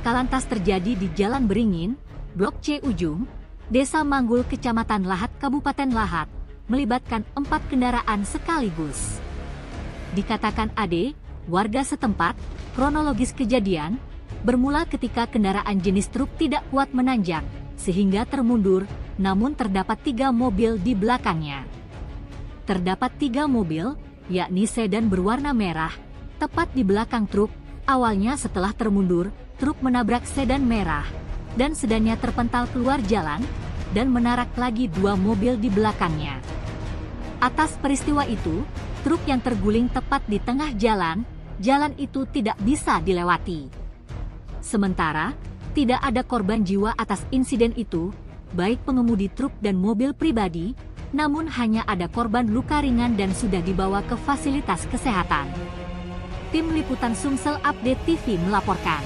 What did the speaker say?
Laka lantas terjadi di Jalan Beringin, Blok C Ujung, Desa Manggul, Kecamatan Lahat, Kabupaten Lahat, melibatkan 4 kendaraan sekaligus. Dikatakan Ade, warga setempat, kronologis kejadian bermula ketika kendaraan jenis truk tidak kuat menanjak, sehingga termundur, namun terdapat 3 mobil di belakangnya. Terdapat 3 mobil, yakni sedan berwarna merah, tepat di belakang truk. Awalnya setelah termundur, truk menabrak sedan merah, dan sedannya terpental keluar jalan, dan menarak lagi 2 mobil di belakangnya. Atas peristiwa itu, truk yang terguling tepat di tengah jalan itu tidak bisa dilewati. Sementara, tidak ada korban jiwa atas insiden itu, baik pengemudi truk dan mobil pribadi, namun hanya ada korban luka ringan dan sudah dibawa ke fasilitas kesehatan. Tim Liputan Sumsel Update TV melaporkan.